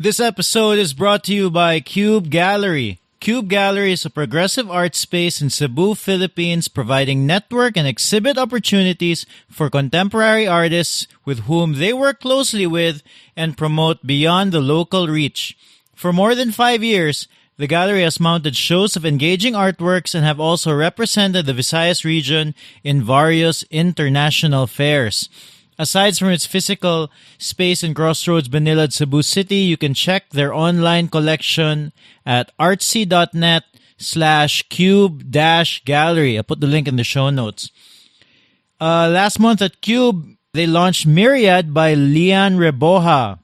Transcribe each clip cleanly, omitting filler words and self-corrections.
This episode is brought to you by Cube Gallery. Cube Gallery is a progressive art space in Cebu, Philippines, providing network and exhibit opportunities for contemporary artists with whom they work closely with and promote beyond the local reach. For more than 5 years, the gallery has mounted shows of engaging artworks and have also represented the Visayas region in various international fairs. Aside from its physical space in Crossroads, Banilad, Cebu City, you can check their online collection at artsy.net/cube-gallery. I'll put the link in the show notes. Last month at Cube, they launched Myriad by Lian Reboja.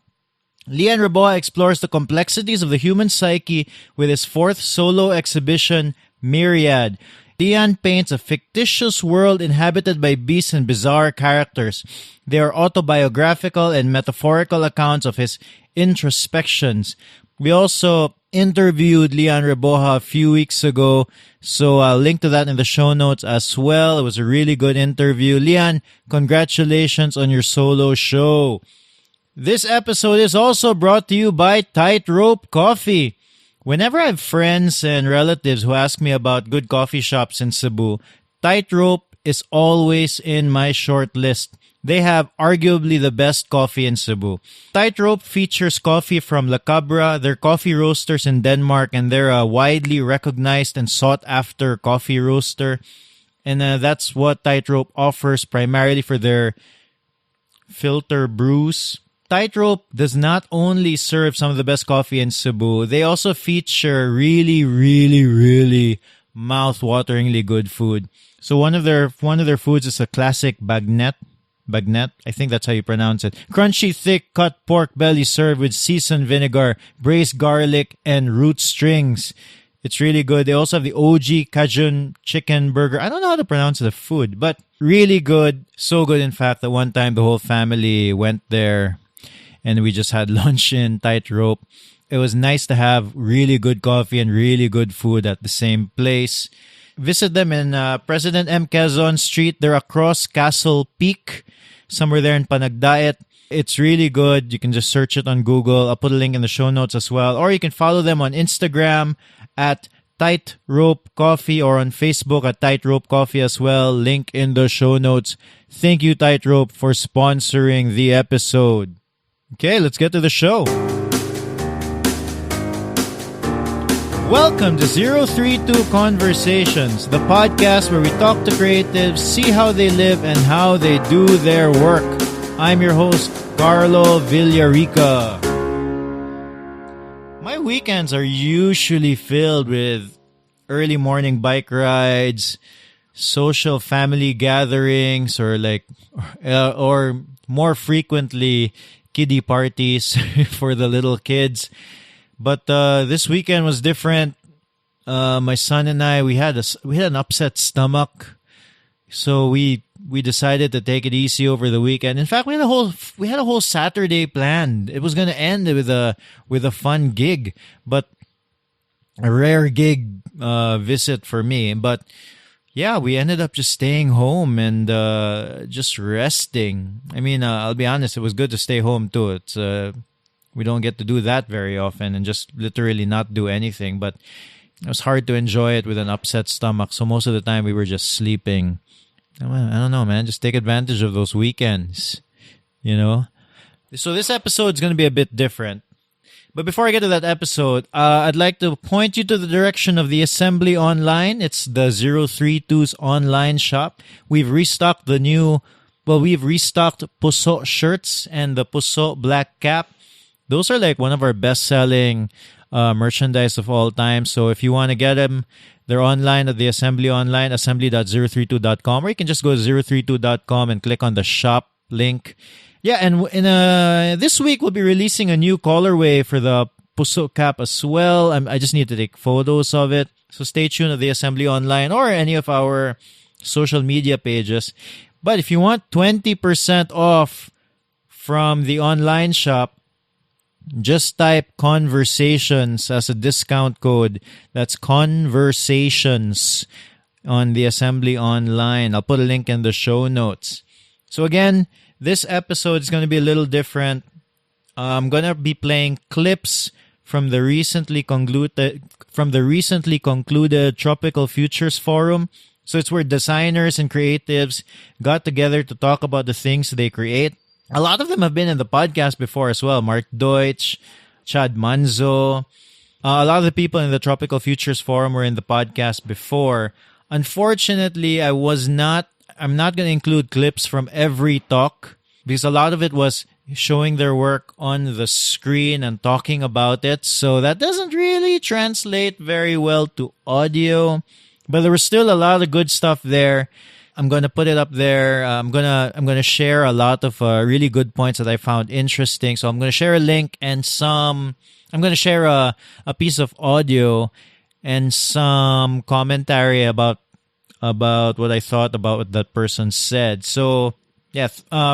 Lian Reboja explores the complexities of the human psyche with his fourth solo exhibition, Myriad. Lian paints a fictitious world inhabited by beasts and bizarre characters. They are autobiographical and metaphorical accounts of his introspections. We also interviewed Lian Reboja a few weeks ago, so I'll link to that in the show notes as well. It was a really good interview. Lian, congratulations on your solo show. This episode is also brought to you by Tightrope Coffee. Whenever I have friends and relatives who ask me about good coffee shops in Cebu, Tightrope is always in my short list. They have arguably the best coffee in Cebu. Tightrope features coffee from La Cabra. They're coffee roasters in Denmark, and they're a widely recognized and sought-after coffee roaster. And that's what Tightrope offers primarily for their filter brews. Tightrope does not only serve some of the best coffee in Cebu, they also feature really mouth-wateringly good food. So one of their foods is a classic bagnet, I think that's how you pronounce it. Crunchy, thick, cut pork belly served with seasoned vinegar, braised garlic, and root strings. It's really good. They also have the OG Cajun chicken burger. I don't know how to pronounce the food, but really good. So good, in fact, that one time the whole family went there and we just had lunch in Tightrope. It was nice to have really good coffee and really good food at the same place. Visit them in President M. Quezon Street. They're across Castle Peak, somewhere there in Panagdaet. It's really good. You can just search it on Google. I'll put a link in the show notes as well. Or you can follow them on Instagram at Tightrope Coffee or on Facebook at Tightrope Coffee as well. Link in the show notes. Thank you, Tightrope, for sponsoring the episode. Okay, let's get to the show. Welcome to 032 Conversations, the podcast where we talk to creatives, see how they live, and how they do their work. I'm your host, Carlo Villarica. My weekends are usually filled with early morning bike rides, social family gatherings, or more frequently, kiddie parties for the little kids. But this weekend was different. My son and I, we had an upset stomach, so we decided to take it easy over the weekend. In fact, we had a whole Saturday planned. It was going to end with a fun gig, but a rare gig visit for me. But yeah, we ended up just staying home and just resting. I mean, I'll be honest, it was good to stay home too. It's we don't get to do that very often and just literally not do anything. But it was hard to enjoy it with an upset stomach. So most of the time we were just sleeping. I don't know, man. Just take advantage of those weekends, you know? So this episode is going to be a bit different. But before I get to that episode, I'd like to point you to the direction of the Assembly Online. It's the 032's online shop. We've restocked Puso shirts and the Puso black cap. Those are like one of our best-selling merchandise of all time. So if you want to get them, they're online at the Assembly Online, assembly.032.com, or you can just go to 032.com and click on the shop link. Yeah, and this week we'll be releasing a new colorway for the Puso cap as well. I just need to take photos of it. So stay tuned at the Assembly Online or any of our social media pages. But if you want 20% off from the online shop, just type Conversations as a discount code. That's Conversations on the Assembly Online. I'll put a link in the show notes. So again, this episode is going to be a little different. I'm gonna be playing clips from the recently concluded Tropical Futures Forum. So it's where designers and creatives got together to talk about the things they create. A lot of them have been in the podcast before as well. Mark Deutsche, Chad Manzo. A lot of the people in the Tropical Futures Forum were in the podcast before. Unfortunately, I'm not going to include clips from every talk because a lot of it was showing their work on the screen and talking about it. So that doesn't really translate very well to audio, but there was still a lot of good stuff there. I'm going to put it up there. I'm going to share a lot of really good points that I found interesting. So I'm going to share a link and I'm going to share a piece of audio and some commentary about what I thought about what that person said. So, yeah,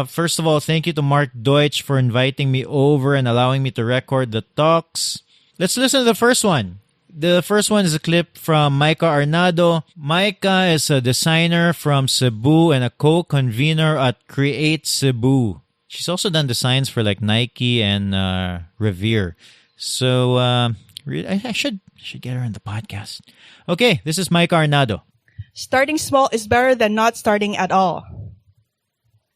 first of all, thank you to Mark Deutsch for inviting me over and allowing me to record the talks. Let's listen to the first one. The first one is a clip from Myka Arnado. Myka is a designer from Cebu and a co-convener at Create Cebu. She's also done designs for like Nike and Revere. So I should get her in the podcast. Okay, this is Myka Arnado. Starting small is better than not starting at all.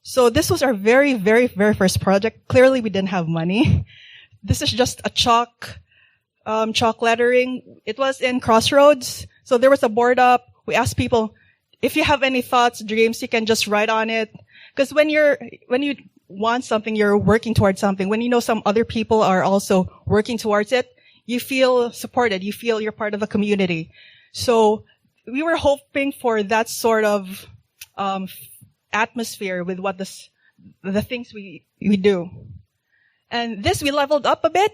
So this was our very, very, very first project. Clearly, we didn't have money. This is just a chalk lettering. It was in Crossroads. So there was a board up. We asked people, if you have any thoughts, dreams, you can just write on it. Because when you want something, you're working towards something. When you know some other people are also working towards it, you feel supported. You feel you're part of a community. So we were hoping for that sort of atmosphere with what the things we do. And this, we leveled up a bit.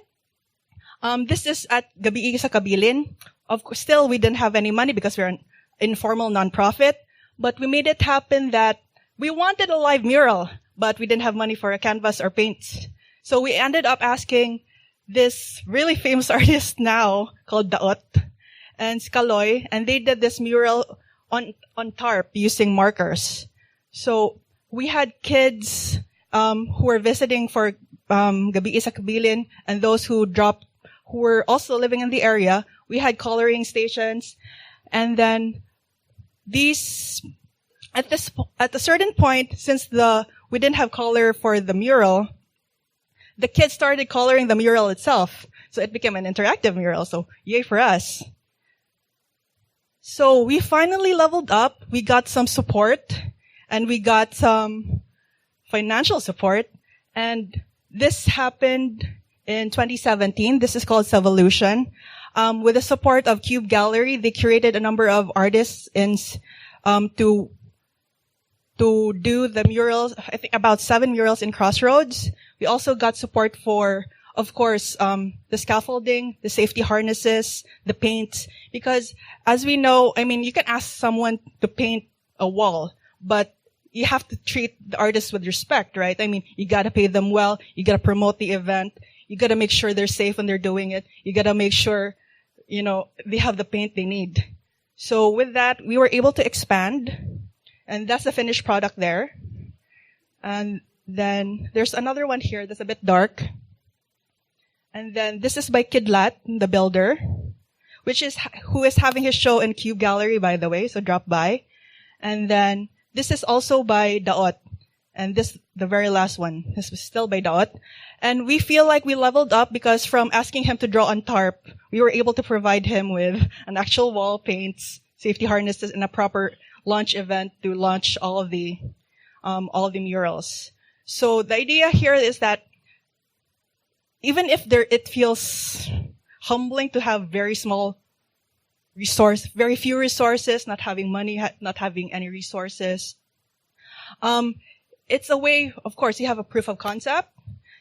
This is at Gabi sa Kabilin. Of course, still we didn't have any money because we're an informal nonprofit, but we made it happen that we wanted a live mural, but we didn't have money for a canvas or paints. So we ended up asking this really famous artist now called Daot and Scaloy, and they did this mural on tarp using markers. So we had kids who were visiting for Gabi sa Kabilin and those who were also living in the area. We had coloring stations, and then at a certain point, since we didn't have color for the mural, the kids started coloring the mural itself. So it became an interactive mural. So yay for us. So we finally leveled up. We got some support and we got some financial support. And this happened in 2017. This is called Sevolution. With the support of Cube Gallery, they curated a number of artists to do the murals, I think about 7 murals in Crossroads. We also got support for, of course, the scaffolding, the safety harnesses, the paint. Because as we know, I mean, you can ask someone to paint a wall, but you have to treat the artists with respect, right? I mean, you gotta pay them well. You gotta promote the event. You gotta make sure they're safe when they're doing it. You gotta make sure, they have the paint they need. So with that, we were able to expand. And that's the finished product there. And then there's another one here that's a bit dark. And then this is by Kidlat, the builder, who is having his show in Cube Gallery, by the way, so drop by. And then this is also by Daot. And the very last one, this was still by Daot. And we feel like we leveled up because from asking him to draw on tarp, we were able to provide him with an actual wall, paints, safety harnesses, and a proper launch event to launch all of the murals. So the idea here is that even if it feels humbling to have very few resources, not having money, not having any resources, it's a way, of course, you have a proof of concept,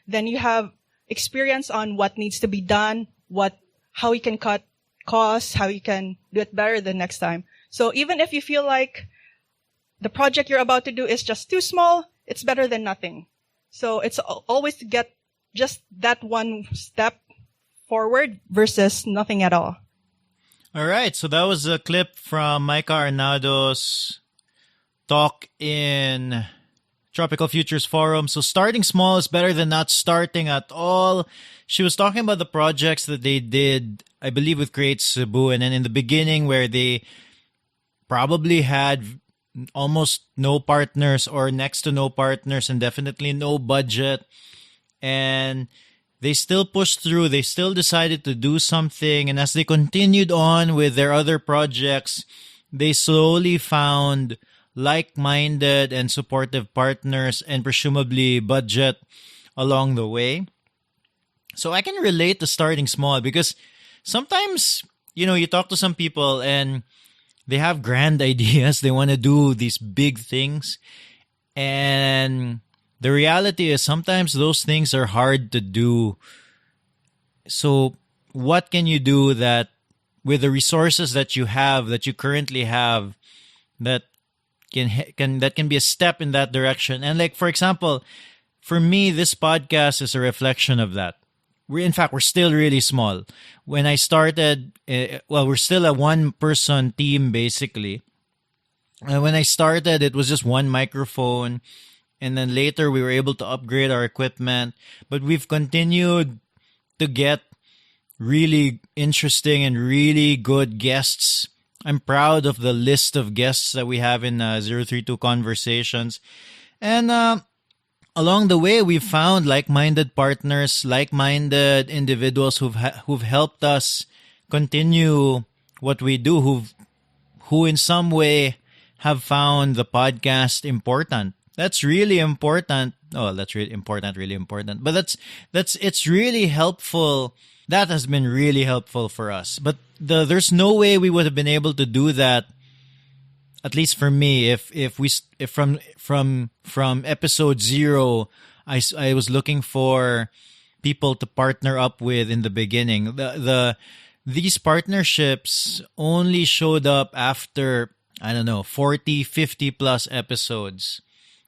then you have experience on what needs to be done, how you can cut costs, how you can do it better the next time. So even if you feel like the project you're about to do is just too small, it's better than nothing. So it's always to get just that one step forward versus nothing at all. All right. So that was a clip from Myka Arnado's talk in Tropical Futures Forum. So starting small is better than not starting at all. She was talking about the projects that they did, I believe, with Create Cebu. And then in the beginning where they probably had almost no partners or next to no partners and definitely no budget. And they still pushed through. They still decided to do something. And as they continued on with their other projects, they slowly found like-minded and supportive partners and presumably budget along the way. So I can relate to starting small because sometimes, you talk to some people and they have grand ideas. They want to do these big things. And the reality is sometimes those things are hard to do. So what can you do that with the resources that you have, that you currently have, that can be a step in that direction? And like, for example, for me, this podcast is a reflection of that. We're still really small. When I started, we're still a one-person team, basically. When I started, it was just one microphone. And then later, we were able to upgrade our equipment. But we've continued to get really interesting and really good guests. I'm proud of the list of guests that we have in 032 Conversations. And along the way, we've found like-minded partners, like-minded individuals who've helped us continue what we do, who in some way have found the podcast important. That's really important. Oh, that's really important, really important. But it's really helpful. That has been really helpful for us. But there's no way we would have been able to do that, at least for me, if from episode 0, I was looking for people to partner up with in the beginning. These partnerships only showed up after, 40, 50 plus episodes.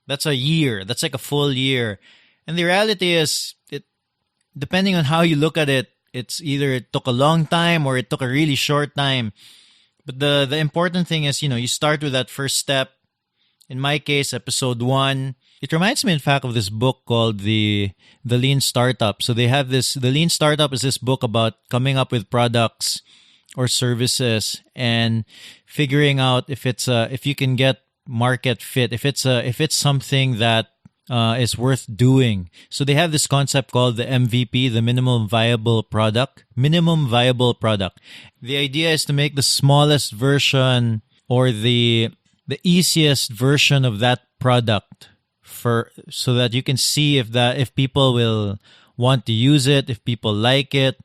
That's a year. That's like a full year. And the reality is, depending on how you look at it, it's either it took a long time or it took a really short time. But the important thing is, you start with that first step. In my case, episode 1, it reminds me, in fact, of this book called the Lean Startup. So they have the Lean Startup is this book about coming up with products or services and figuring out if you can get market fit, if it's something that is worth doing. So they have this concept called the MVP, the minimum viable product. The idea is to make the smallest version or the easiest version of that product so that you can see if people will want to use it, if people like it.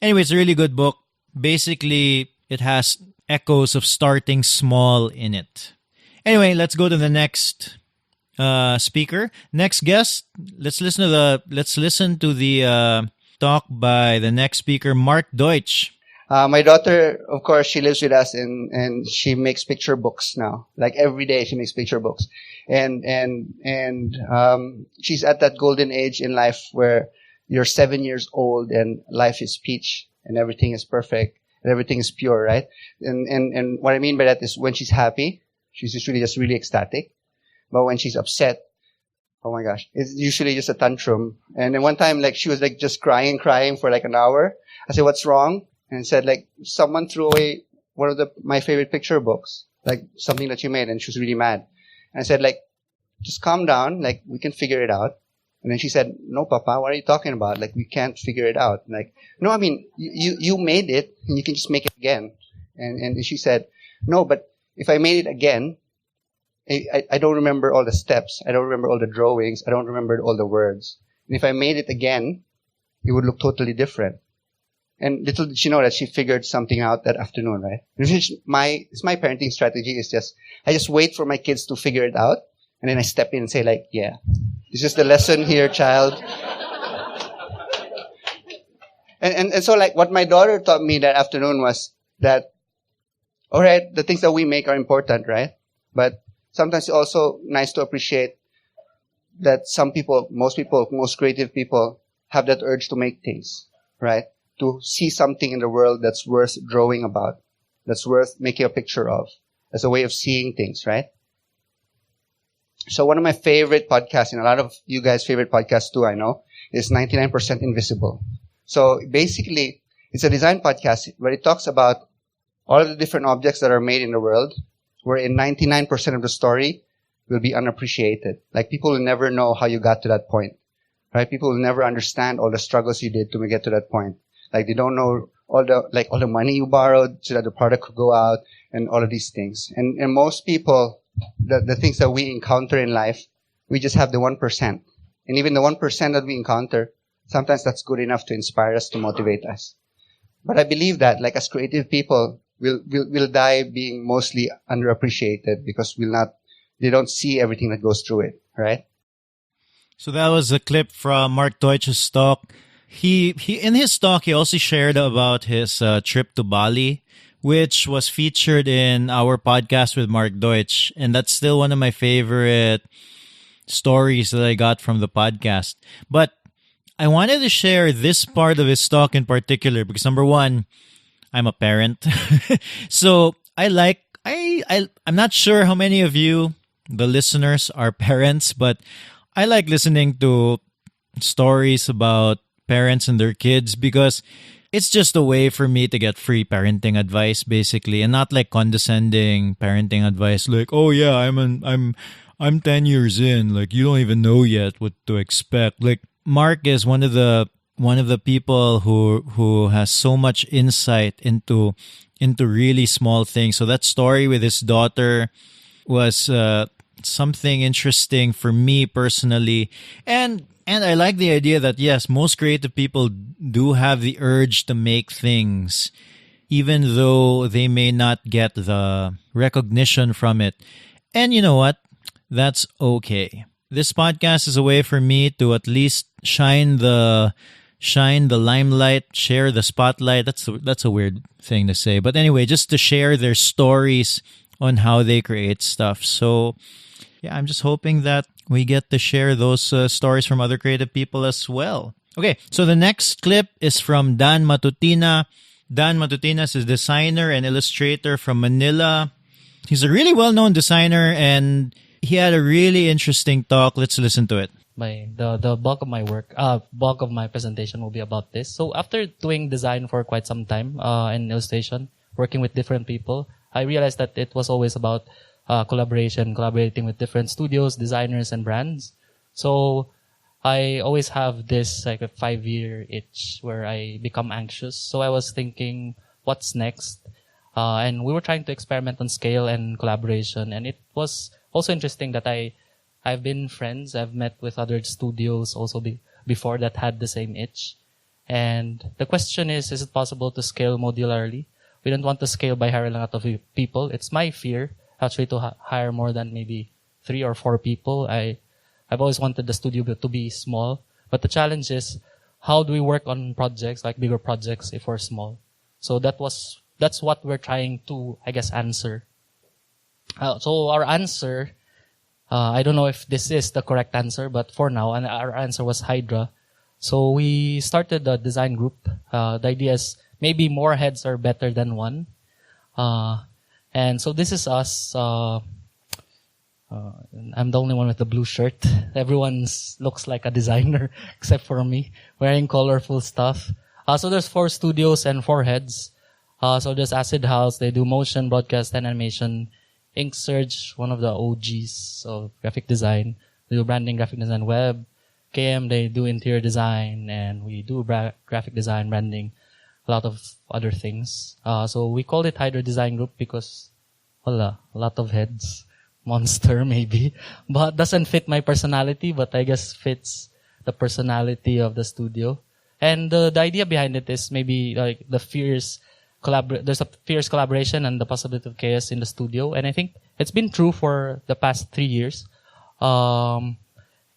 Anyway, it's a really good book. Basically, it has echoes of starting small in it. Anyway, let's go to the next speaker. Next guest. Let's listen to the talk by the next speaker, Mark Deutsche. My daughter, of course, she lives with us and she makes picture books now. Like every day she makes picture books. And she's at that golden age in life where you're 7 years old and life is peach and everything is perfect and everything is pure, right? And what I mean by that is when she's happy, she's usually just really ecstatic. But when she's upset, oh my gosh, it's usually just a tantrum. And then one time, she was just crying for an hour. I said, "What's wrong?" And said, someone threw away one of my favorite picture books, something that you made, and she was really mad. And I said, just calm down, we can figure it out. And then she said, "No, Papa, what are you talking about? We can't figure it out." No, I mean, you made it, and you can just make it again. And she said, "No, but if I made it again, I don't remember all the steps. I don't remember all the drawings. I don't remember all the words. And if I made it again, it would look totally different." And little did she know that she figured something out that afternoon, right? My parenting strategy is I just wait for my kids to figure it out, and then I step in and say "Yeah, this is the lesson here, child." and so what my daughter taught me that afternoon was that, all right, the things that we make are important, right? But sometimes it's also nice to appreciate that most creative people have that urge to make things, right? To see something in the world that's worth drawing about, that's worth making a picture of, as a way of seeing things, right? So one of my favorite podcasts, and a lot of you guys' favorite podcasts too, I know, is 99% Invisible. So basically, it's a design podcast where it talks about all of the different objects that are made in the world, wherein 99% of the story will be unappreciated. Like, people will never know how you got to that point, right? People will never understand all the struggles you did to get to that point. Like, they don't know all the money you borrowed so that the product could go out and all of these things. And most people, the things that we encounter in life, we just have the 1%. And even the 1% that we encounter, sometimes that's good enough to inspire us, to motivate us. But I believe that, like, as creative people, we'll die being mostly underappreciated because they don't see everything that goes through it, right? So that was a clip from Mark Deutsche's talk. He in his talk, he also shared about his trip to Bali, which was featured in our podcast with Mark Deutsch. And that's still one of my favorite stories that I got from the podcast. But I wanted to share this part of his talk in particular because, number one, I'm a parent. So I'm not sure how many of you, the listeners, are parents, but I like listening to stories about parents and their kids because it's just a way for me to get free parenting advice, basically, and not like condescending parenting advice like, oh yeah, I'm 10 years in, like, you don't even know yet what to expect. Like, Mark is one of the people who has so much insight into really small things. So that story with his daughter was something interesting for me personally, and I like the idea that, yes, most creative people do have the urge to make things, even though they may not get the recognition from it. And you know what? That's okay. This podcast is a way for me to at least shine the limelight, share the spotlight. That's a weird thing to say, but anyway, just to share their stories on how they create stuff. So yeah, I'm just hoping that we get to share those stories from other creative people as well. Okay, so the next clip is from Dan Matutina. Dan Matutina is a designer and illustrator from Manila. He's a really well-known designer, and he had a really interesting talk. Let's listen to it. The bulk of my work, bulk of my presentation will be about this. So after doing design for quite some time, and illustration, working with different people, I realized that it was always about collaborating with different studios, designers, and brands. So I always have this like a 5-year itch where I become anxious. So I was thinking, what's next? And we were trying to experiment on scale and collaboration. And it was also interesting that I've been friends. I've met with other studios also before that had the same itch. And the question is it possible to scale modularly? We don't want to scale by hiring a lot of people. It's my fear, actually, to hire more than maybe 3 or 4 people. I've always wanted the studio to be small. But the challenge is, how do we work on projects, like bigger projects, if we're small? So that's what we're trying to, I guess, answer. So our answer, I don't know if this is the correct answer, but for now, and our answer was Hydra. So we started a design group. The idea is maybe more heads are better than one. And so this is us. I'm the only one with the blue shirt. Everyone looks like a designer except for me, wearing colorful stuff. So there's 4 studios and 4 heads. So there's Acid House. They do motion, broadcast, and animation. Ink Surge, one of the OGs of graphic design. They do branding, graphic design, web. KM, they do interior design, and we do graphic design, branding, a lot of other things. So we called it Hydra Design Group because, a lot of heads. Monster, maybe. But doesn't fit my personality, but I guess fits the personality of the studio. And the idea behind it is maybe like there's a fierce collaboration and the possibility of chaos in the studio. And I think it's been true for the past 3 years.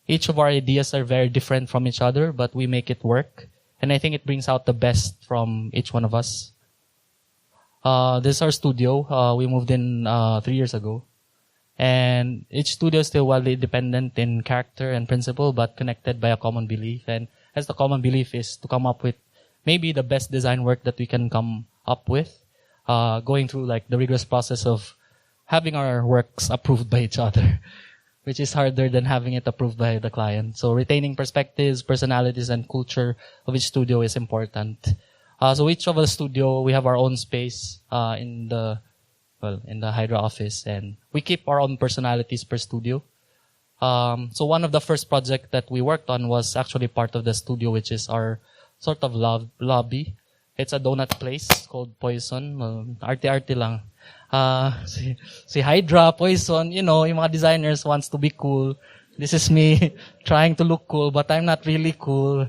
Each of our ideas are very different from each other, but we make it work. And I think it brings out the best from each one of us. This is our studio. We moved in 3 years ago. And each studio is still wildly independent in character and principle, but connected by a common belief. And as the common belief is to come up with maybe the best design work that we can come up with, going through like the rigorous process of having our works approved by each other. which is harder than having it approved by the client. So retaining perspectives, personalities, and culture of each studio is important. So each of the studio, we have our own space in the Hydra office, and we keep our own personalities per studio. So one of the first project that we worked on was actually part of the studio, which is our sort of lobby. It's a donut place called Poison. Arte-arte lang. Si Hydra, Poison, yung mga designers wants to be cool. This is me trying to look cool, but I'm not really cool.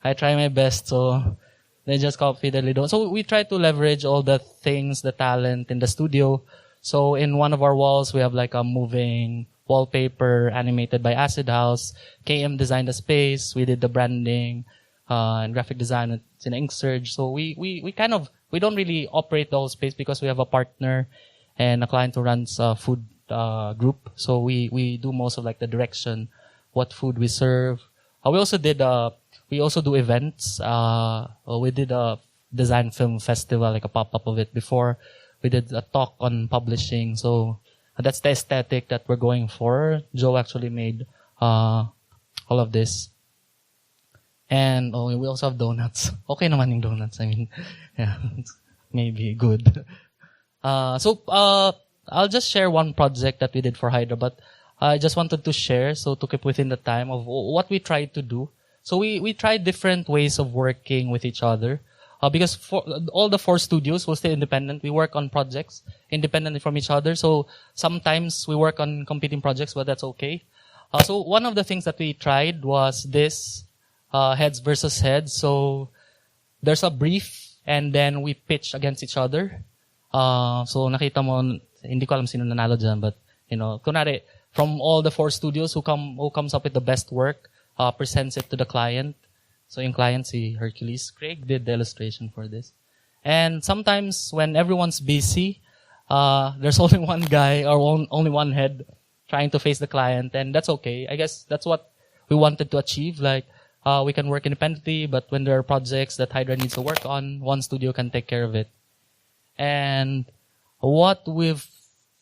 I try my best, so they just copy the Lido. So we try to leverage all the things, the talent in the studio. So in one of our walls, we have like a moving wallpaper animated by Acid House. KM designed the space. We did the branding, and graphic design at Ink Surge. So we don't really operate the whole space because we have a partner and a client who runs a food group. So we do most of like the direction, what food we serve. We also do events. We did a design film festival, like a pop-up of it before. We did a talk on publishing. So that's the aesthetic that we're going for. Joe actually made all of this. And we also have donuts. Okay naman yung donuts. I mean, yeah, maybe good. I'll just share one project that we did for Hydra, but I just wanted to share, so to keep within the time of what we tried to do. So we tried different ways of working with each other. Because for all the 4 studios, we're still independent. We work on projects independently from each other. So sometimes we work on competing projects, but that's okay. So one of the things that we tried was this, heads versus heads. So there's a brief and then we pitch against each other. So nakita mo, hindi ko alam sino nanalo dyan, but kunwari, from all the 4 studios who comes up with the best work, presents it to the client. So yung client, si Hercules. Craig did the illustration for this. And sometimes when everyone's busy, there's only one guy or only one head trying to face the client, and that's okay. I guess that's what we wanted to achieve. Like, we can work independently, but when there are projects that Hydra needs to work on, one studio can take care of it. And what we've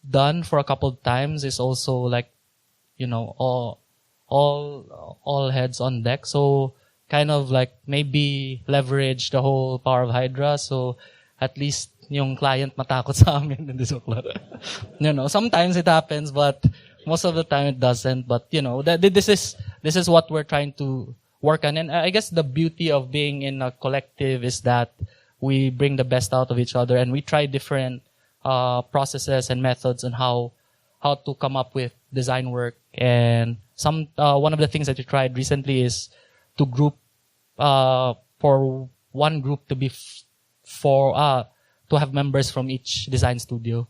done for a couple of times is also like, all heads on deck. So kind of like maybe leverage the whole power of Hydra. So at least yung client matakot sa amin. Sometimes it happens, but most of the time it doesn't. But this is what we're trying to work on. And I guess the beauty of being in a collective is that we bring the best out of each other, and we try different processes and methods on how to come up with design work. And one of the things that we tried recently is to group for one group to be to have members from each design studio.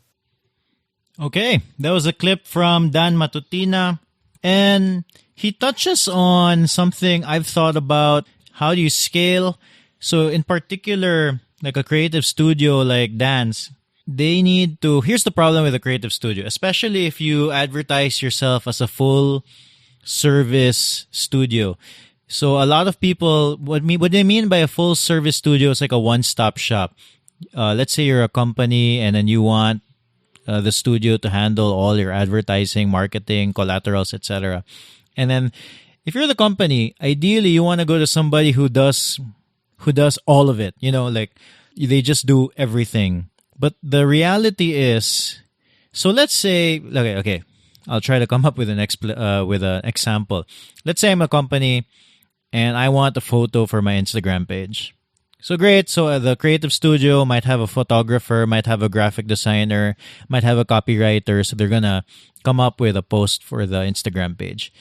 Okay, that was a clip from Dan Matutina, and he touches on something I've thought about. How do you scale? So in particular, like a creative studio like Dan's, they need to, here's the problem with a creative studio, especially if you advertise yourself as a full service studio. So a lot of people, what they mean by a full service studio is like a one-stop shop. Let's say you're a company and then you want the studio to handle all your advertising, marketing, collaterals, etc. And then if you're the company, ideally you want to go to somebody who does all of it. Like they just do everything. But the reality is, so let's say, okay, I'll try to come up with an example. Let's say I'm a company and I want a photo for my Instagram page. So great. So the creative studio might have a photographer, might have a graphic designer, might have a copywriter. So they're going to come up with a post for the Instagram page.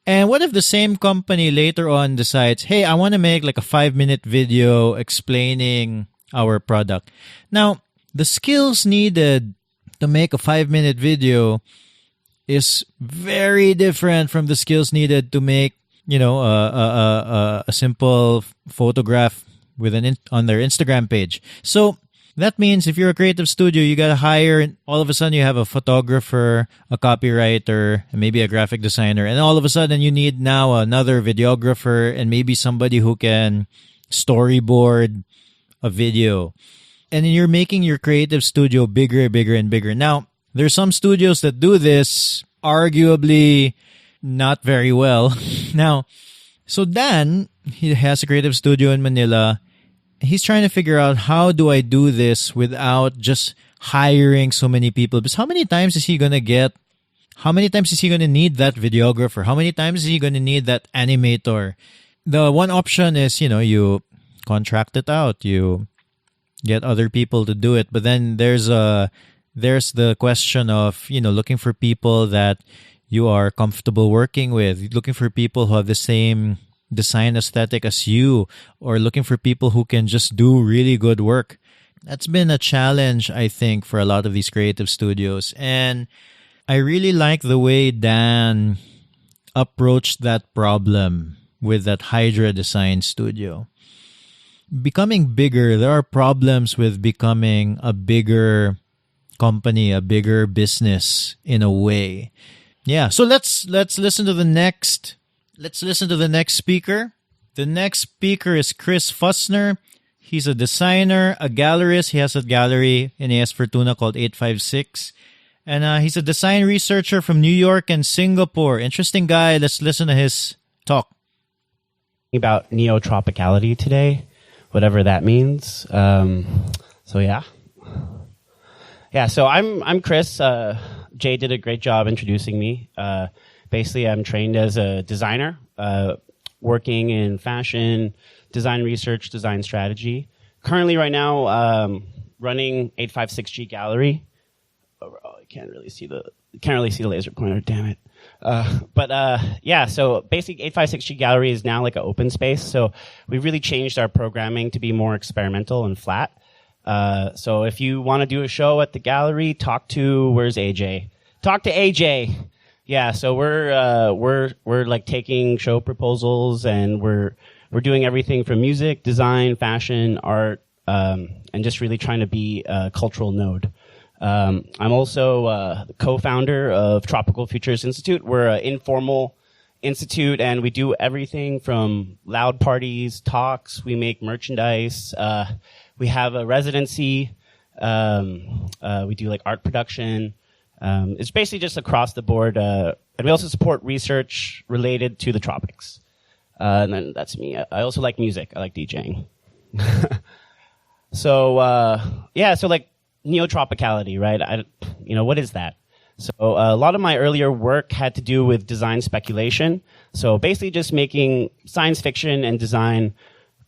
And what if the same company later on decides, hey, I want to make like a 5-minute video explaining our product. Now, the skills needed to make a 5-minute video is very different from the skills needed to make, a simple photograph on their Instagram page. So that means if you're a creative studio, you got to hire, all of a sudden you have a photographer, a copywriter, and maybe a graphic designer. And all of a sudden you need now another videographer and maybe somebody who can storyboard a video. And then you're making your creative studio bigger, bigger, and bigger. Now, there's some studios that do this arguably not very well. Now, so Dan, he has a creative studio in Manila. He's trying to figure out, how do I do this without just hiring so many people? Because how many times is he going to need that videographer? How many times is he going to need that animator? The one option is, you contract it out. You get other people to do it. But then there's the question of, looking for people that you are comfortable working with, looking for people who have the same design aesthetic as you, or looking for people who can just do really good work. That's been a challenge, I think, for a lot of these creative studios. And I really like the way Dan approached that problem with that Hydra Design Studio. Becoming bigger, there are problems with becoming a bigger company, a bigger business in a way. Yeah, so let's listen to the next speaker. The next speaker is Chris Fussner. He's a designer, a gallerist. He has a gallery in AS Fortuna called 856. And he's a design researcher from New York and Singapore. Interesting guy. Let's listen to his talk. About neotropicality today, whatever that means. So I'm Chris. Jay did a great job introducing me. Basically, I'm trained as a designer, working in fashion, design research, design strategy. Currently, right now, running 856G Gallery. I can't really see the laser pointer. Damn it. So basically 856G Gallery is now like an open space. So we really changed our programming to be more experimental and flat. So if you want to do a show at the gallery, where's AJ? Talk to AJ. Yeah, so we're like taking show proposals, and we're doing everything from music, design, fashion, art, and just really trying to be a cultural node. I'm also the co-founder of Tropical Futures Institute. We're an informal institute, and we do everything from loud parties, talks. We make merchandise. We have a residency. We do like art production. It's basically just across the board. And we also support research related to the tropics. And then that's me. I also like music. I like DJing. So like neotropicality, right? What is that? So a lot of my earlier work had to do with design speculation. So basically just making science fiction and design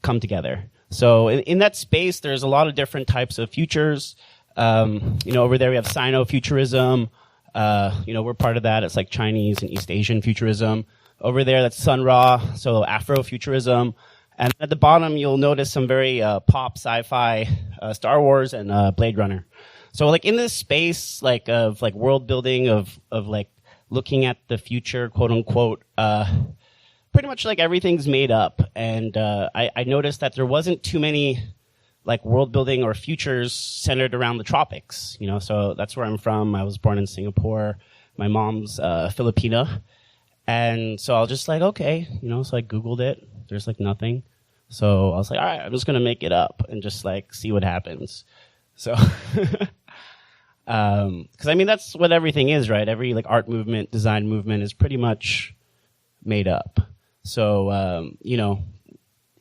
come together. So in that space, there's a lot of different types of futures. Over there we have Sino-futurism. We're part of that. It's like Chinese and East Asian futurism. Over there, that's Sun Ra, so Afro-futurism. And at the bottom, you'll notice some very pop sci-fi, Star Wars and Blade Runner. So like in this space of world building of like looking at the future, quote unquote, pretty much like everything's made up. And I noticed that there wasn't too many like world building or futures centered around the tropics. So that's where I'm from. I was born in Singapore. My mom's Filipina. And so I was just like, okay, so I Googled it. There's like nothing. So I was like, all right, I'm just going to make it up and just like see what happens. So, cause that's what everything is, right? Every like art movement, design movement is pretty much made up. So,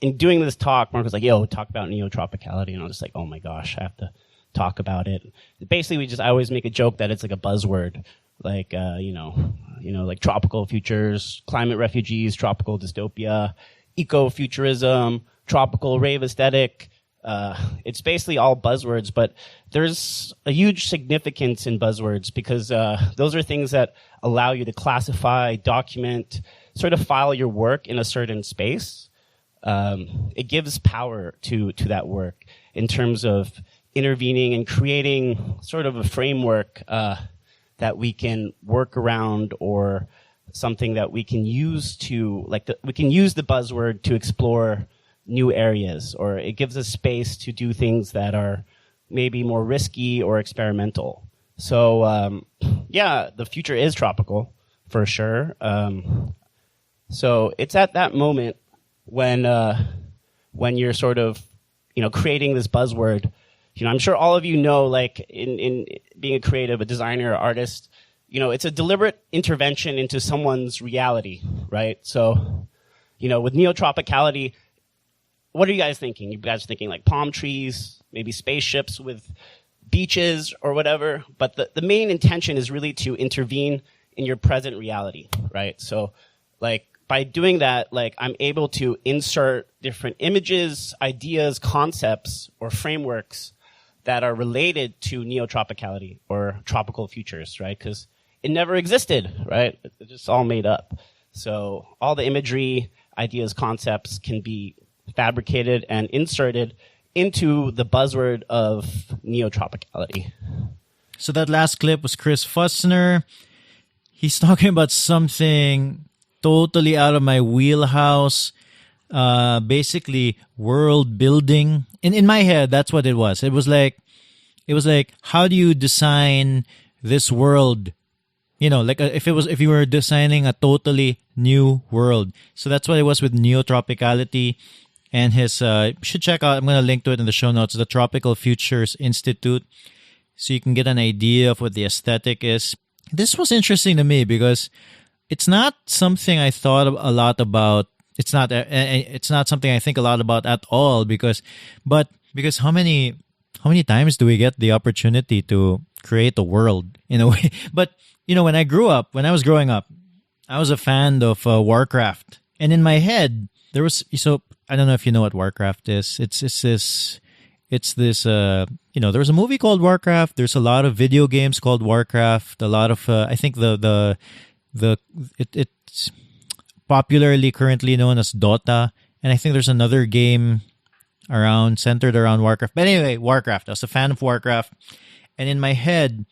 in doing this talk, Mark was like, yo, talk about neotropicality. And I was just like, oh my gosh, I have to talk about it. Basically, I always make a joke that it's like a buzzword. Like, like tropical futures, climate refugees, tropical dystopia, eco-futurism, tropical rave aesthetic. It's basically all buzzwords, but there's a huge significance in buzzwords because those are things that allow you to classify, document, sort of file your work in a certain space. It gives power to that work in terms of intervening and creating sort of a framework that we can work around, or something that we can use to we can use the buzzword to explore new areas, or it gives us space to do things that are maybe more risky or experimental. So the future is tropical for sure. So it's at that moment when you're sort of creating this buzzword. I'm sure all of you know, like in being a creative, a designer, or artist, it's a deliberate intervention into someone's reality, right? So, with neotropicality, what are you guys thinking? You guys are thinking like palm trees, maybe spaceships with beaches or whatever. But the main intention is really to intervene in your present reality, right? So, like, by doing that, like, I'm able to insert different images, ideas, concepts, or frameworks that are related to neotropicality or tropical futures, right? Because it never existed, right? It's just all made up. So all the imagery, ideas, concepts can be fabricated and inserted into the buzzword of neotropicality. So that last clip was Chris Fussner. He's talking about something totally out of my wheelhouse. Basically world building. In my head, that's what it was. It was like, how do you design this world? Like if you were designing a totally new world. So that's what it was with neotropicality. And his, you should check out, I'm going to link to it in the show notes, the Tropical Futures Institute. So you can get an idea of what the aesthetic is. This was interesting to me because it's not something I thought a lot about. It's not something I think a lot about at all because how many times do we get the opportunity to create a world in a way? But, when I was growing up, I was a fan of Warcraft. And in my head, there was, so I don't know if you know what Warcraft is. It's this, there was a movie called Warcraft. There's a lot of video games called Warcraft. A lot of, I think it's popularly currently known as Dota. And I think there's another game centered around Warcraft. But anyway, Warcraft. I was a fan of Warcraft. And in my head,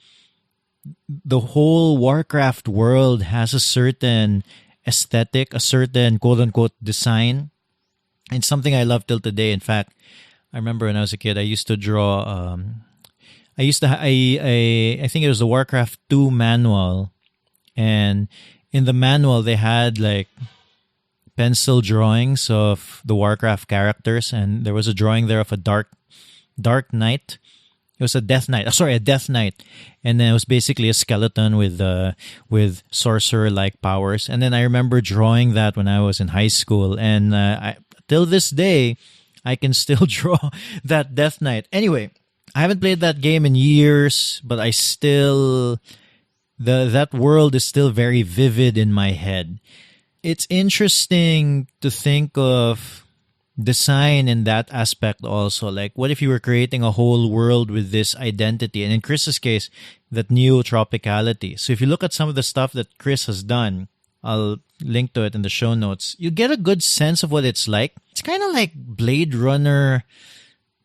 the whole Warcraft world has a certain aesthetic, a certain quote-unquote design. And something I love till today. In fact, I remember when I was a kid, I used to draw, I think it was the Warcraft 2 manual. And in the manual, they had like pencil drawings of the Warcraft characters. And there was a drawing there of a dark knight. It was a death knight. A death knight. And then it was basically a skeleton with sorcerer-like powers. And then I remember drawing that when I was in high school. And till this day, I can still draw that death knight. Anyway, I haven't played that game in years, but I still... that world is still very vivid in my head. It's interesting to think of design in that aspect also. Like, what if you were creating a whole world with this identity? And in Chris's case, that neotropicality. So if you look at some of the stuff that Chris has done, I'll link to it in the show notes. You get a good sense of what it's like. It's kind of like Blade Runner,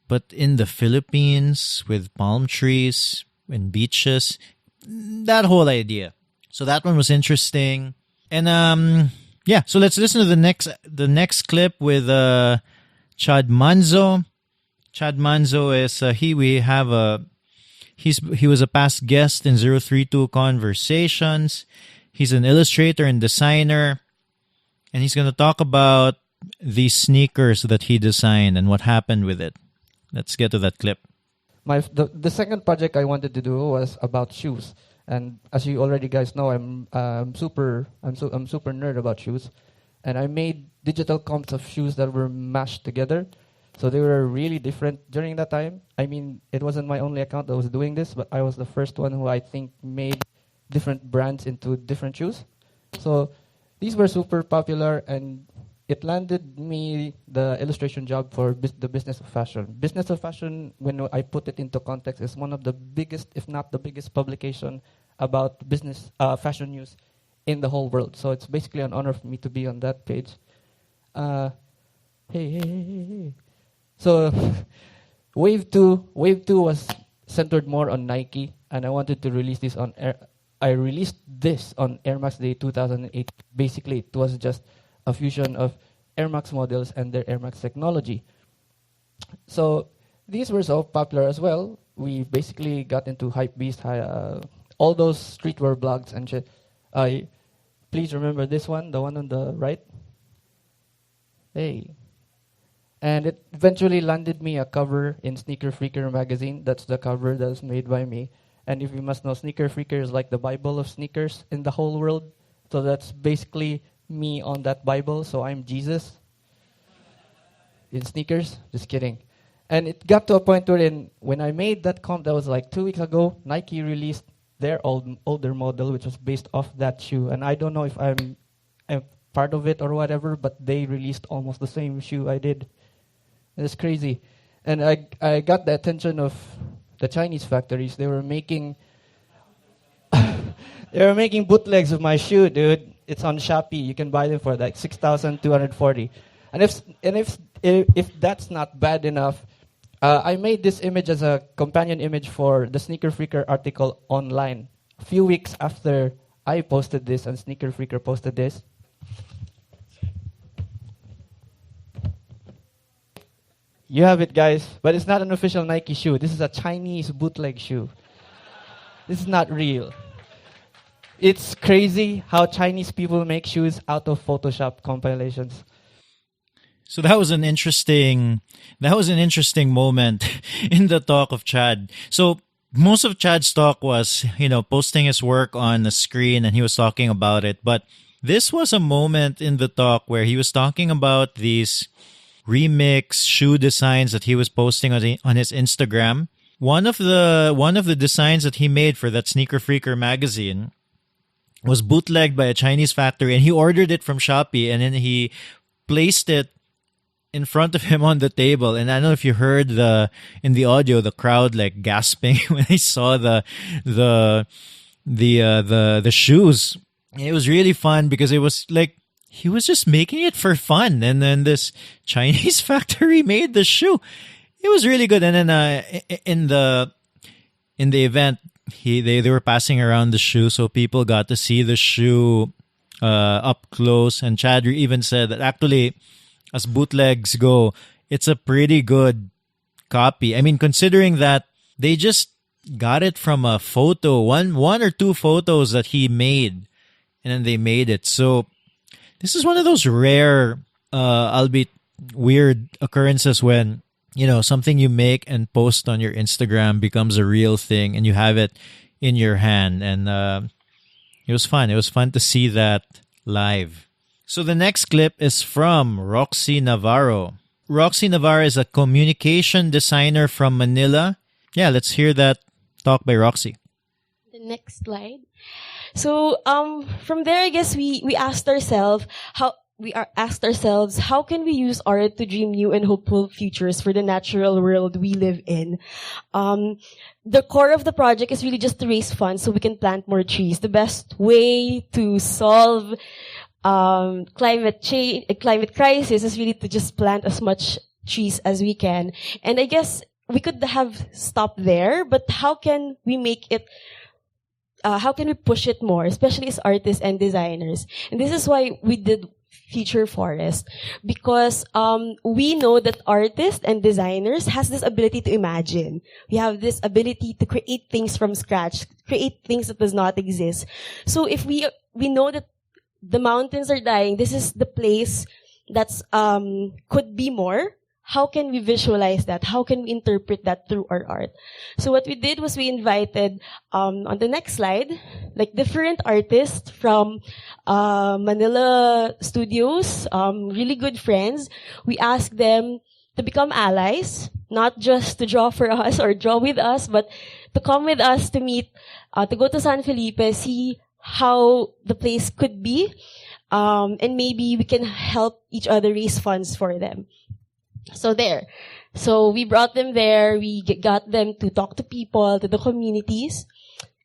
but in the Philippines with palm trees and beaches. That whole idea. So that one was interesting. And yeah, so let's listen to the next clip with Chad Manzo. Chad Manzo is he was a past guest in 032 Conversations. He's an illustrator and designer, and he's going to talk about the sneakers that he designed and what happened with it. Let's get to that clip. The second project I wanted to do was about shoes, and as you already guys know, I'm super nerd about shoes, and I made digital comps of shoes that were mashed together, so they were really different during that time. I mean, it wasn't my only account that was doing this, but I was the first one who I think made different brands into different shoes. So these were super popular, and it landed me the illustration job for the Business of Fashion. Business of Fashion, when I put it into context, is one of the biggest, if not the biggest, publication about business fashion news in the whole world. So it's basically an honor for me to be on that page. Hey. So Wave 2 was centered more on Nike, and I wanted to release this on I released this on Air Max Day 2008. Basically, it was just a fusion of Air Max models and their Air Max technology. So these were so popular as well. We basically got into Hypebeast, all those streetwear blogs and shit. Please remember this one, the one on the right. Hey. And it eventually landed me a cover in Sneaker Freaker magazine. That's the cover that's made by me. And if you must know, Sneaker Freaker is like the Bible of sneakers in the whole world. So that's basically me on that Bible. So I'm Jesus in sneakers. Just kidding. And it got to a point when I made that comp, that was like 2 weeks ago, Nike released their older model, which was based off that shoe. And I don't know if I'm part of it or whatever, but they released almost the same shoe I did. It's crazy. And I got the attention of the Chinese factories. They were making bootlegs of my shoe, dude. It's on Shopee. You can buy them for like 6,240. And if that's not bad enough, I made this image as a companion image for the Sneaker Freaker article online. A few weeks after I posted this and Sneaker Freaker posted this. You have it, guys. But it's not an official Nike shoe. This is a Chinese bootleg shoe. This is not real. It's crazy how Chinese people make shoes out of Photoshop compilations. So that was an interesting moment in the talk of Chad. So most of Chad's talk was, posting his work on the screen and he was talking about it. But this was a moment in the talk where he was talking about these remix shoe designs that he was posting on his Instagram. One of the designs that he made for that Sneaker Freaker magazine was bootlegged by a Chinese factory, and he ordered it from Shopee, and then he placed it in front of him on the table. And I don't know if you heard in the audio, the crowd like gasping when they saw the shoes. And it was really fun because it was like he was just making it for fun, and then this Chinese factory made the shoe. It was really good. And then in the event, they were passing around the shoe, so people got to see the shoe up close. And Chad even said that actually, as bootlegs go, it's a pretty good copy. I mean, considering that they just got it from a photo, one or two photos that he made, and then they made it. So this is one of those rare, albeit weird occurrences when, something you make and post on your Instagram becomes a real thing and you have it in your hand. And it was fun. It was fun to see that live. So the next clip is from Roxy Navarro. Roxy Navarro is a communication designer from Manila. Yeah, let's hear that talk by Roxy. The next slide. So from there, I guess we asked ourselves how can we use art to dream new and hopeful futures for the natural world we live in. The core of the project is really just to raise funds so we can plant more trees. The best way to solve climate crisis is really to just plant as much trees as we can. And I guess we could have stopped there, but how can we make it how can we push it more, especially as artists and designers? And this is why we did Future Forest, because we know that artists and designers has this ability to imagine. We have this ability to create things from scratch, create things that does not exist. So if we know that the mountains are dying, this is the place that's could be more. How can we visualize that? How can we interpret that through our art? So what we did was we invited, on the next slide, like different artists from Manila studios, really good friends. We asked them to become allies, not just to draw for us or draw with us, but to come with us to meet, to go to San Felipe, see how the place could be, and maybe we can help each other raise funds for them. So we brought them there. We got them to talk to people, to the communities.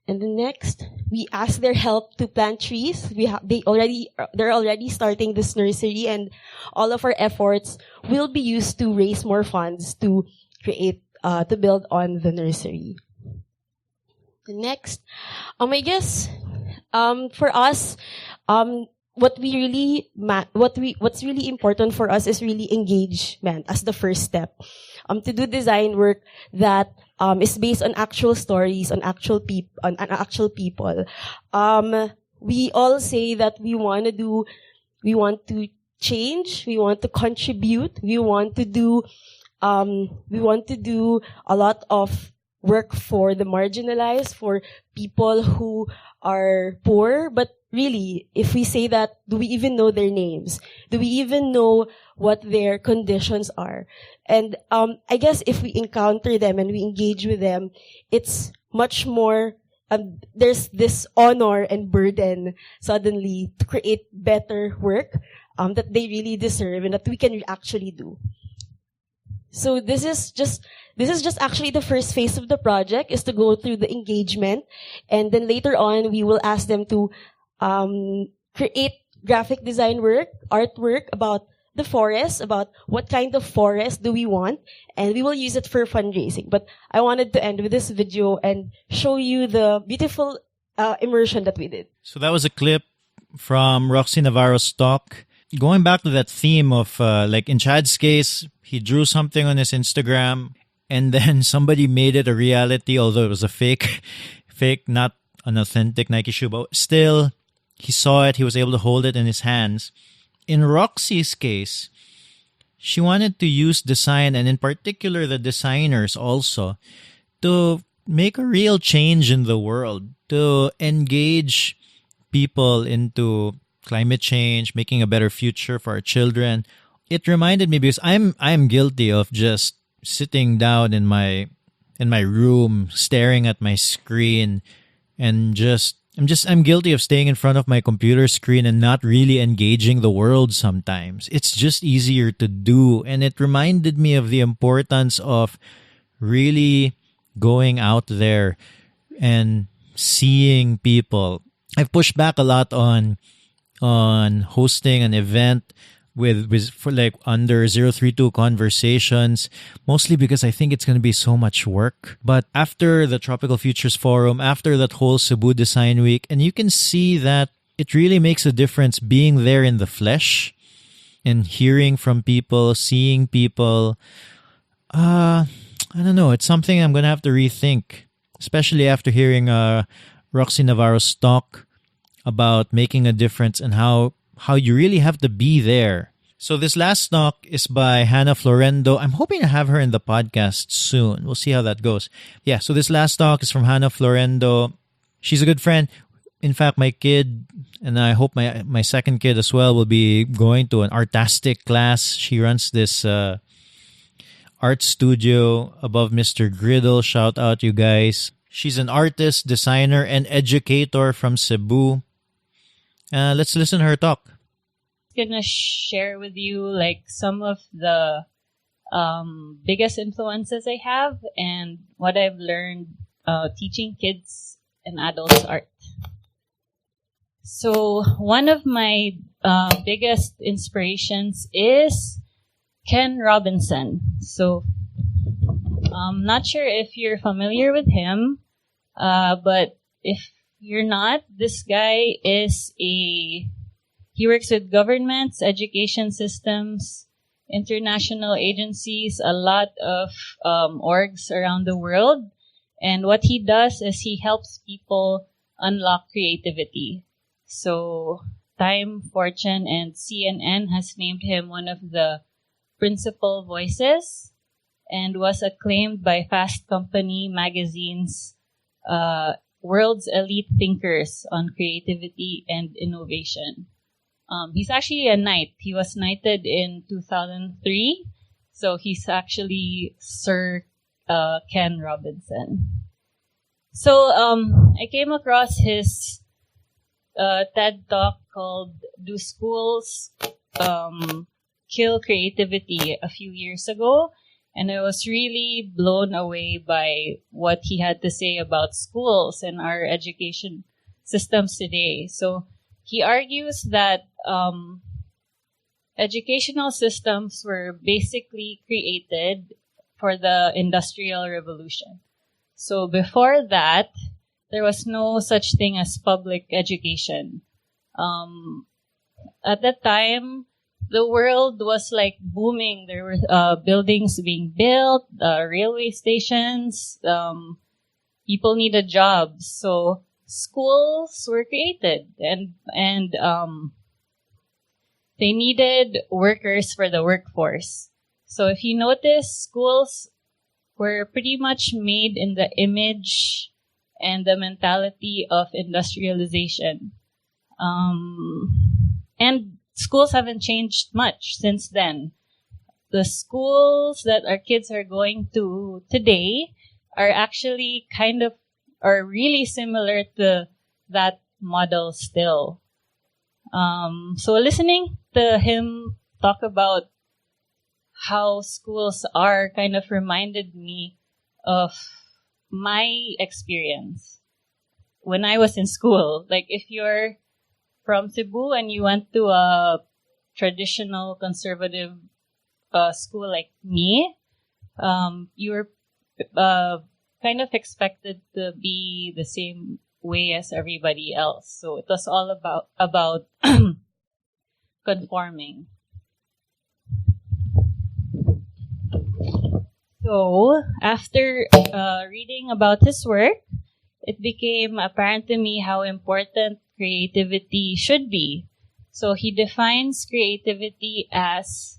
And the next, we asked their help to plant trees. They're already starting this nursery, and all of our efforts will be used to raise more funds to create, to build on the nursery. The next, I guess, for us, what's really important for us is really engagement as the first step. To do design work that is based on actual stories, on actual people. We all say that we want to change, we want to contribute, we want to do a lot of work for the marginalized, for people who are poor. But really, if we say that, do we even know their names? Do we even know what their conditions are? And I guess if we encounter them and we engage with them, it's much more, there's this honor and burden suddenly to create better work that they really deserve and that we can actually do. So this is just actually the first phase of the project, is to go through the engagement, and then later on we will ask them to create graphic design work, artwork about the forest, about what kind of forest do we want, and we will use it for fundraising. But I wanted to end with this video and show you the beautiful immersion that we did. So that was a clip from Roxy Navarro's talk. Going back to that theme of, like in Chad's case, he drew something on his Instagram and then somebody made it a reality, although it was a fake, not an authentic Nike shoe, but still he saw it, he was able to hold it in his hands. In Roxy's case, she wanted to use design, and in particular the designers also, to make a real change in the world, to engage people into climate change, making a better future for our children. It reminded me, because I'm guilty of just sitting down in my room, staring at my screen, and I'm guilty of staying in front of my computer screen and not really engaging the world sometimes. It's just easier to do. And it reminded me of the importance of really going out there and seeing people. I've pushed back a lot on hosting an event with for like under 032 conversations, mostly because I think it's going to be so much work. But after the Tropical Futures Forum, after that whole Cebu Design Week, and you can see that it really makes a difference being there in the flesh and hearing from people, seeing people. I don't know. It's something I'm going to have to rethink, especially after hearing Roxy Navarro's talk about making a difference and how you really have to be there. So this last talk is by Hannah Florendo. I'm hoping to have her in the podcast soon. We'll see how that goes. Yeah, so this last talk is from Hannah Florendo. She's a good friend. In fact, my kid, and I hope my second kid as well, will be going to an artistic class. She runs this art studio above Mr. Griddle. Shout out, you guys. She's an artist, designer, and educator from Cebu. Let's listen to her talk. I'm gonna share with you like some of the biggest influences I have and what I've learned teaching kids and adults art. So one of my biggest inspirations is Ken Robinson. So I'm not sure if you're familiar with him, but if you're not, this guy he works with governments, education systems, international agencies, a lot of orgs around the world. And what he does is he helps people unlock creativity. So Time, Fortune, and CNN has named him one of the principal voices and was acclaimed by Fast Company magazine's World's Elite Thinkers on Creativity and Innovation. He's actually a knight. He was knighted in 2003. So he's actually Sir Ken Robinson. So I came across his TED Talk called Do Schools Kill Creativity a few years ago. And I was really blown away by what he had to say about schools and our education systems today. So he argues that educational systems were basically created for the Industrial Revolution. So before that, there was no such thing as public education. At that time, the world was like booming. There were buildings being built, railway stations, people needed jobs. So schools were created and they needed workers for the workforce. So if you notice, schools were pretty much made in the image and the mentality of industrialization. And schools haven't changed much since then. The schools that our kids are going to today are actually are really similar to that model still. So listening to him talk about how schools are kind of reminded me of my experience when I was in school. Like, if you're from Cebu and you went to a traditional conservative school like me, you were kind of expected to be the same way as everybody else. So it was all about conforming. So after reading about his work, it became apparent to me how important creativity should be. So he defines creativity as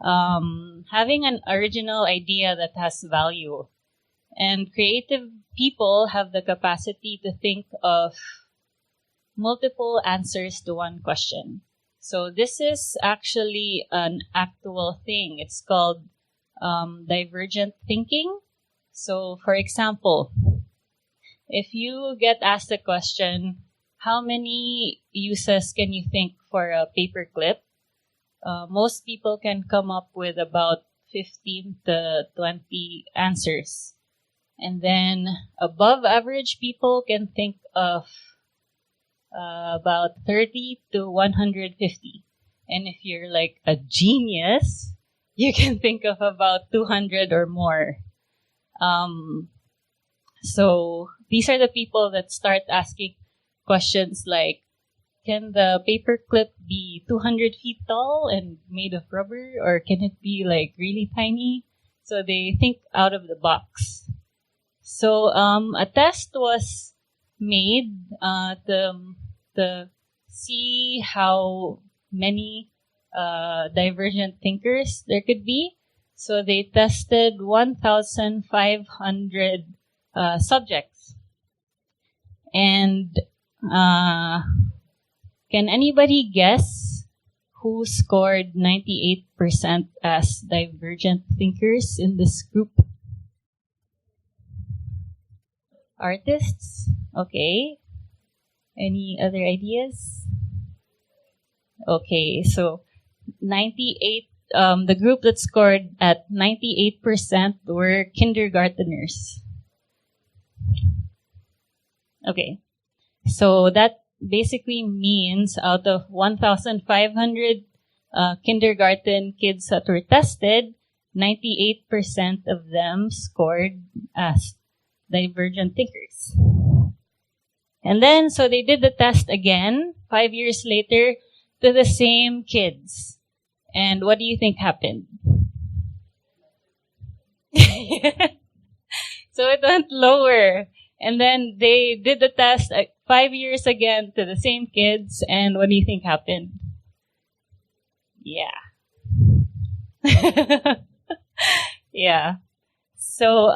having an original idea that has value. And creative people have the capacity to think of multiple answers to one question. So this is actually an actual thing. It's called divergent thinking. So, for example, if you get asked a question, how many uses can you think for a paper clip? Most people can come up with about 15 to 20 answers. And then above average people can think of about 30 to 150. And if you're like a genius, you can think of about 200 or more. So these are the people that start asking questions like, can the paperclip be 200 feet tall and made of rubber? Or can it be like really tiny? So they think out of the box. So a test was made to see how many divergent thinkers there could be. So they tested 1,500 subjects. And can anybody guess who scored 98% as divergent thinkers in this group? Artists? Okay. Any other ideas? Okay, so 98, the group that scored at 98% were kindergarteners. Okay, so that basically means out of 1,500 kindergarten kids that were tested, 98% of them scored as divergent thinkers. And then, so they did the test again, 5 years later, to the same kids. And what do you think happened? So it went lower. And then they did the test 5 years again to the same kids. And what do you think happened? Yeah. Yeah. So,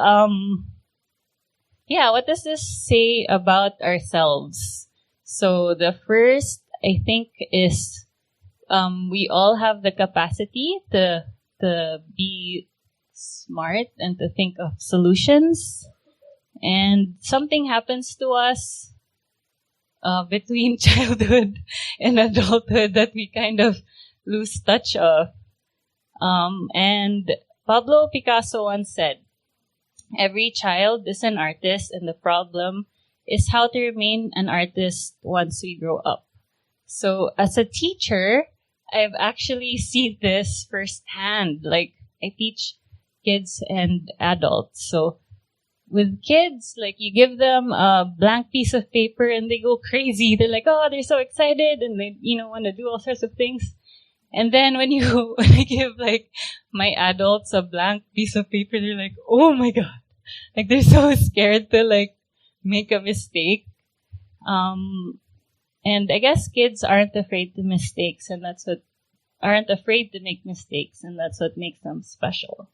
yeah, what does this say about ourselves? So the first, I think, is we all have the capacity to be smart and to think of solutions. And something happens to us between childhood and adulthood that we kind of lose touch of. And Pablo Picasso once said, "Every child is an artist, and the problem is how to remain an artist once we grow up." So as a teacher, I've actually seen this firsthand. Like, I teach kids and adults. So with kids, like, you give them a blank piece of paper and they go crazy. They're like, oh, they're so excited and they, want to do all sorts of things. And then when I give like my adults a blank piece of paper, they're like, oh my God. Like, they're so scared to like make a mistake. And I guess kids aren't afraid to mistakes, and aren't afraid to make mistakes, and that's what makes them special.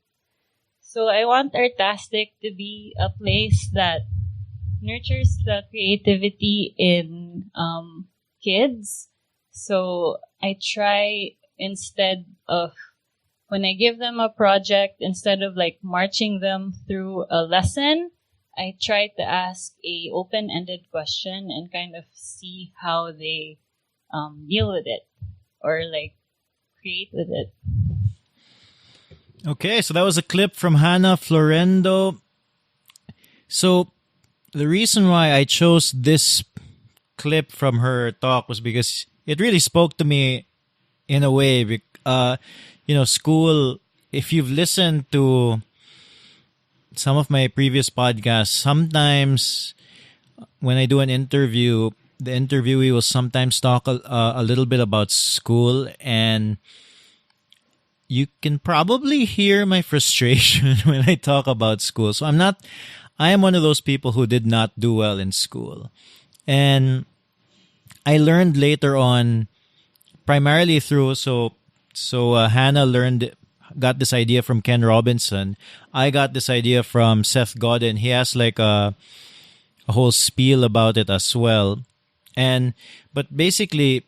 So I want Artastic to be a place that nurtures the creativity in kids. So I try, instead of, when I give them a project, instead of like marching them through a lesson, I try to ask a open-ended question and kind of see how they deal with it or like create with it. Okay, so that was a clip from Hannah Florendo. So the reason why I chose this clip from her talk was because it really spoke to me in a way. School, if you've listened to some of my previous podcasts, sometimes when I do an interview, the interviewee will sometimes talk a little bit about school, and you can probably hear my frustration when I talk about school. So I am one of those people who did not do well in school. And I learned later on, primarily through, Hannah got this idea from Ken Robinson. I got this idea from Seth Godin. He has like a whole spiel about it as well. But basically,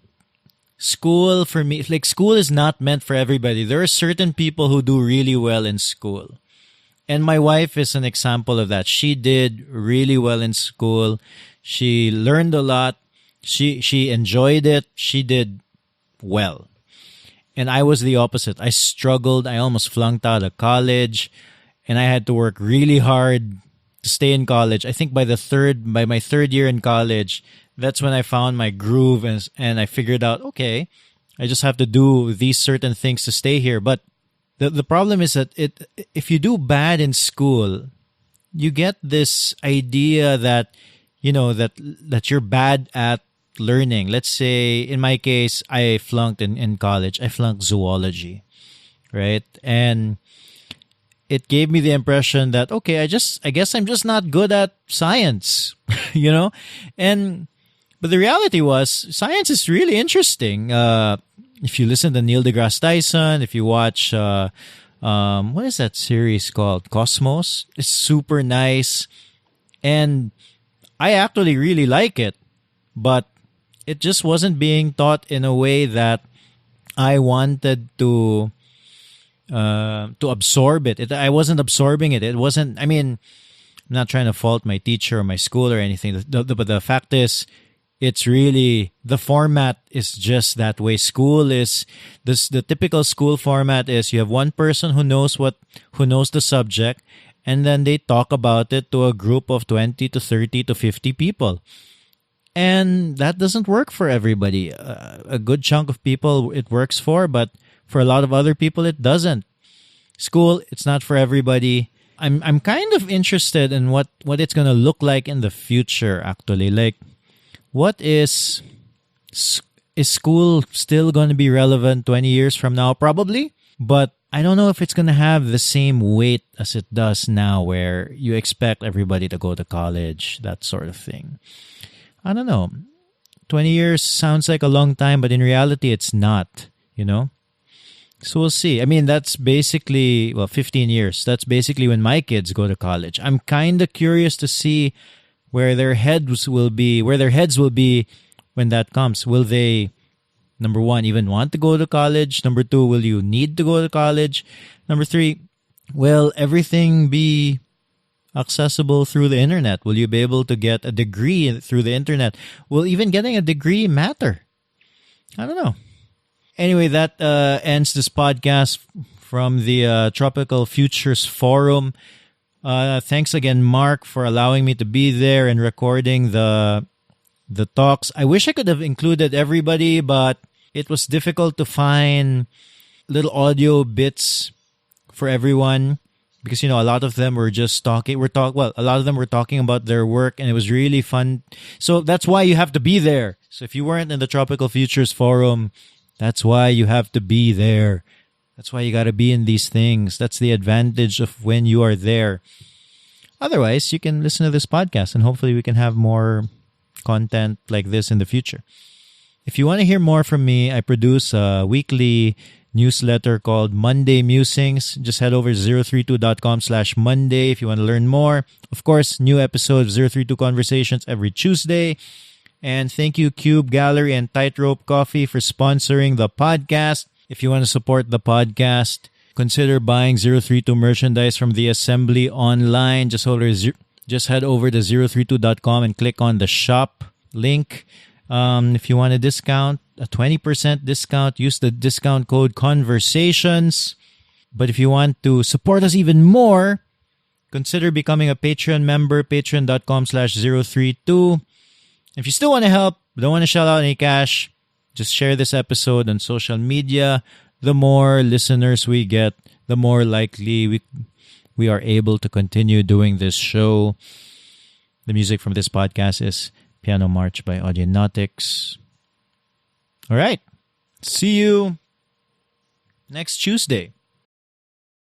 school for me, like school is not meant for everybody. There are certain people who do really well in school. And my wife is an example of that. She did really well in school. She learned a lot. She enjoyed it. She did well. And I was the opposite. I struggled. I almost flunked out of college. And I had to work really hard to stay in college. I think by my third year in college, that's when I found my groove and I figured out, okay, I just have to do these certain things to stay here. But the problem is that if you do bad in school, you get this idea that, that you're bad at learning. Let's say, in my case, I flunked in college. I flunked zoology, right? And it gave me the impression that, okay, I guess I'm just not good at science, But the reality was, science is really interesting. If you listen to Neil deGrasse Tyson, if you watch, what is that series called? Cosmos. It's super nice. And I actually really like it. But it just wasn't being taught in a way that I wanted to absorb it. I wasn't absorbing it. It wasn't, I'm not trying to fault my teacher or my school or anything. But the fact is, it's really, the format is just that way. School is, the typical school format is you have one person who knows the subject, and then they talk about it to a group of 20 to 30 to 50 people. And that doesn't work for everybody. A good chunk of people it works for, but for a lot of other people it doesn't. School, it's not for everybody. I'm kind of interested in what it's going to look like in the future, actually. Like, what is school still going to be relevant 20 years from now? Probably. But I don't know if it's going to have the same weight as it does now, where you expect everybody to go to college, that sort of thing. I don't know. 20 years sounds like a long time, but in reality, it's not, So we'll see. That's basically, 15 years. That's basically when my kids go to college. I'm kind of curious to see where their heads will be when that comes. Will they, number one, even want to go to college? Number two, will you need to go to college? Number three, will everything be accessible through the internet? Will you be able to get a degree through the internet? Will even getting a degree matter? I don't know. Anyway, that ends this podcast from the Tropical Futures Forum. Thanks again, Mark, for allowing me to be there and recording the talks. I wish I could have included everybody, but it was difficult to find little audio bits for everyone because, a lot of them were just talking. A lot of them were talking about their work, and it was really fun. So that's why you have to be there. So if you weren't in the Tropical Futures Forum, that's why you have to be there. That's why you got to be in these things. That's the advantage of when you are there. Otherwise, you can listen to this podcast, and hopefully we can have more content like this in the future. If you want to hear more from me, I produce a weekly newsletter called Monday Musings. Just head over to 032.com/Monday if you want to learn more. Of course, new episodes of 032 Conversations every Tuesday. And thank you, Cube Gallery and Tightrope Coffee, for sponsoring the podcast. If you want to support the podcast, consider buying 032 merchandise from the Assembly online. Just head over to 032.com and click on the shop link. If you want a discount, a 20% discount, use the discount code CONVERSATIONS. But if you want to support us even more, consider becoming a Patreon member, patreon.com/032. If you still want to help, don't want to shell out any cash, just share this episode on social media. The more listeners we get, the more likely we are able to continue doing this show. The music from this podcast is Piano March by Audionautics. All right. See you next Tuesday.